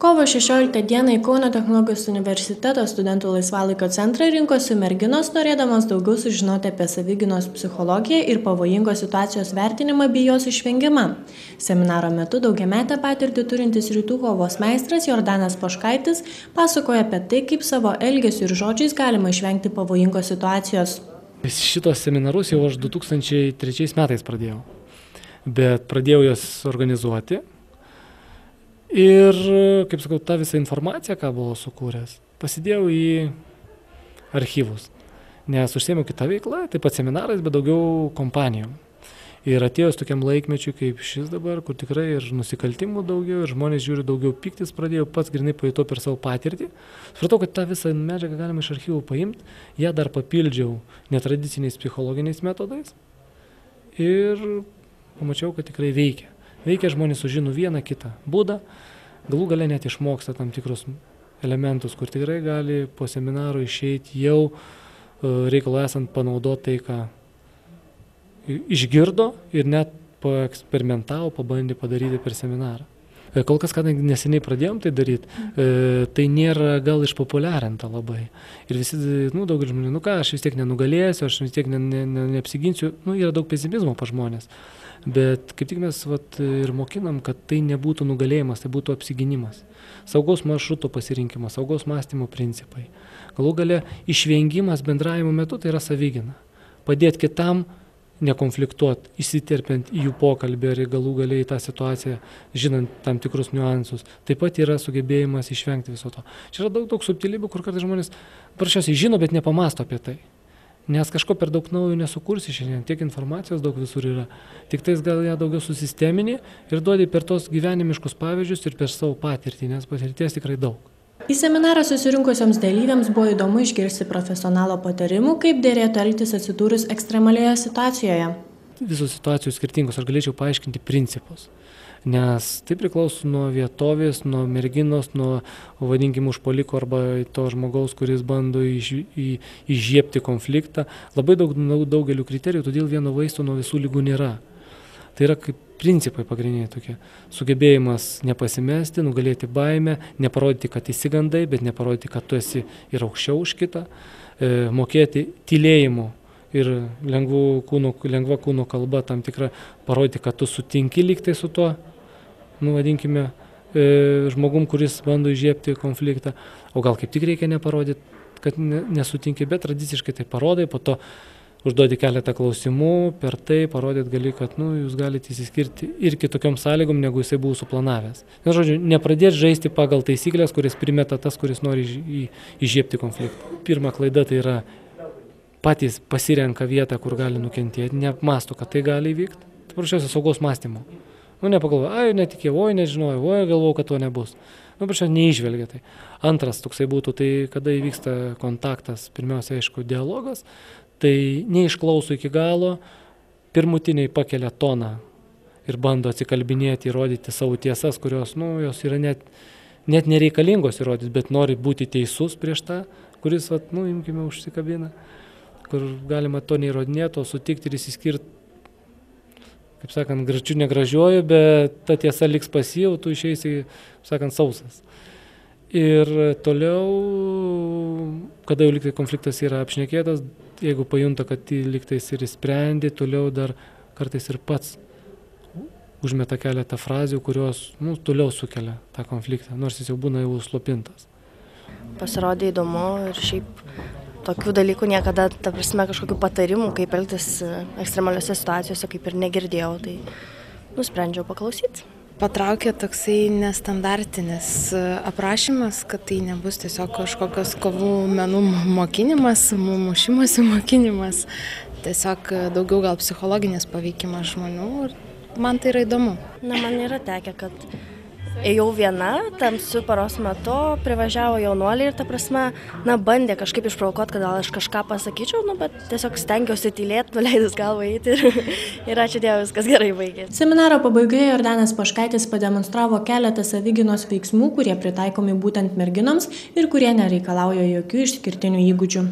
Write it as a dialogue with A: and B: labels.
A: Kovo 16 dieną į Kauno technologijos universiteto studentų laisvalaikio centrą rinkosi merginos, norėdamos daugiau sužinoti apie savigynos psichologiją ir pavojingos situacijos vertinimą bei jos išvengimą. Seminaro metu daugiametę patirtį turintis rytų kovos meistras Jordanas Poškaitis pasakoja apie tai, kaip savo elgesiu ir žodžiais galima išvengti pavojingos situacijos.
B: Šitos seminarus jau aš 2003 metais pradėjau, bet pradėjau juos organizuoti. Ir, kaip sakau, tą visą informaciją, ką buvau sukūręs, pasidėjau į archyvus, nes užsiėmiau kitą veiklą, taip pat seminarais, bet daugiau kompanijų. Ir atėjus tokiam laikmečiui kaip šis dabar, kur tikrai ir nusikaltimų daugiau, ir žmonės žiūri daugiau piktis, pradėjau pats grinai pajutau per savo patirtį. Supratau, kad tą visą medžiagą galima iš archyvų paimti, ją dar papildžiau netradiciniais psichologiniais metodais ir pamačiau, kad tikrai veikia. Veikia, žmonės sužino vieną kitą būdą, galų gale net išmoksta tam tikrus elementus, kur tikrai gali po seminaro išeiti jau reikalo esant panaudoti tai, ką išgirdo ir net paeksperimentavo, pabandė padaryti per seminarą. Kol kas, kadangi neseniai pradėjom tai daryti, tai nėra gal išpopuliarinta labai. Ir visi, daugelis žmonių, aš vis tiek nenugalėsiu, aš vis tiek neapsiginsiu, yra daug pesimizmo pa žmonės. Bet kaip tik mes ir mokinam, kad tai nebūtų nugalėjimas, tai būtų apsiginimas. Saugaus maršruto pasirinkimas, saugaus mąstymo principai. Galų gale išvengimas bendravimo metu tai yra savigyna. Padėti kitam nekonfliktuoti, įsiterpiant į jų pokalbį ar galų gale į tą situaciją, žinant tam tikrus niuansus. Taip pat yra sugebėjimas išvengti viso to. Čia yra daug subtilybių, kur kartais žmonės prašiausiai žino, bet nepamasto apie tai. Nes kažko per daug naujo nesukursi šiandien, tiek informacijos daug visur yra. Tik tais gal ją daugiau susistemini ir duodi per tos gyvenimiškus pavyzdžius ir per savo patirtį, nes patirties tikrai daug.
A: Į seminarą susirinkusioms dalyviams buvo įdomu išgirsti profesionalo patarimų, kaip derėtų elgtis atsidūrus ekstremalioje situacijoje.
B: Visos situacijos skirtingos, aš galėčiau paaiškinti principus. Nes tai priklauso nuo vietovės, nuo merginos, nuo, vadinkim, užpuoliko arba to žmogaus, kuris bando įžiebti konfliktą. Labai daugelių kriterijų, todėl vieno vaisto nuo visų ligų nėra. Tai yra kaip principai pagrindiniai tokie. Sugebėjimas nepasimesti, nugalėti baimę, neparodyti, kad įsigandai, bet neparodyti, kad tu esi ir aukščiau už kitą, mokėti tylėjimu. Ir lengva kūno kalba tam tikra parodyti, kad tu sutinki lygtai su tuo, vadinkime, žmogum, kuris bando įžiebti konfliktą. O gal kaip tik reikia neparodyti, kad nesutinki, bet tradiciškai tai parodai, po to užduodi keletą klausimų, per tai parodyti gali, kad jūs galite įsiskirti ir kitokiom sąlygom, negu jisai buvo suplanavęs. Nes, žodžiu, nepradėti žaisti pagal taisyklės, kuris primeta tas, kuris nori įžiebti konfliktą. Pirma klaida tai yra patys pasirenka vietą, kur gali nukentėti, neapmąsto, kad tai gali įvykti. Tai prašiausia saugaus mąstymo. Nepagalvoja, netikėjau, nežinojau, galvojau, kad to nebus. Prašiausia, neižvelgia tai. Antras toksai būtų, tai kada įvyksta kontaktas, pirmiausia, aišku, dialogas, tai neišklauso iki galo, pirmutiniai pakelia toną ir bando atsikalbinėti, įrodyti savo tiesas, kurios, jos yra net nereikalingos įrodyti, bet nori būti teisus prieš tą, kuris, imkime, užsikabina, kur galima to neįrodinėti, o sutikti ir įsiskirti, kaip sakant, gražiu negražiuoju, bet ta tiesa liks pas jį, o tu išeisi, sakant, sausas. Ir toliau, kada jau lygtai konfliktas yra apšnekėtas, jeigu pajunta, kad lygtais ir įsprendė, toliau dar kartais ir pats užmeta keletą frazių, kurios toliau sukelia tą konfliktą, nors jis jau būna jau slopintas.
C: Pasirodė įdomu ir šiaip tokių dalykų niekada, kažkokių patarimų, kaip elgtis ekstremaliose situacijose, kaip ir negirdėjau, tai nusprendžiau paklausyti.
D: Patraukė toksai nestandartinis aprašymas, kad tai nebus tiesiog kažkokios kovų menų mokinimas, mušimosi mokinimas, tiesiog daugiau gal psichologinis paveikimas žmonių ir man tai yra įdomu.
C: Man yra tekę, kad ėjau viena, tamsiu paros metu, privažiavo jaunuoliai ir bandė kažkaip išprovokuoti, kad gal aš kažką pasakyčiau, bet tiesiog stengiausi tylėti, nuleidus galvą eiti ir ačiū Dievui, viskas gerai baigėsi.
A: Seminaro pabaigoje Jordanas Poškaitis pademonstravo keletą savigynos veiksmų, kurie pritaikomi būtent merginoms ir kurie nereikalauja jokių išskirtinių įgūdžių.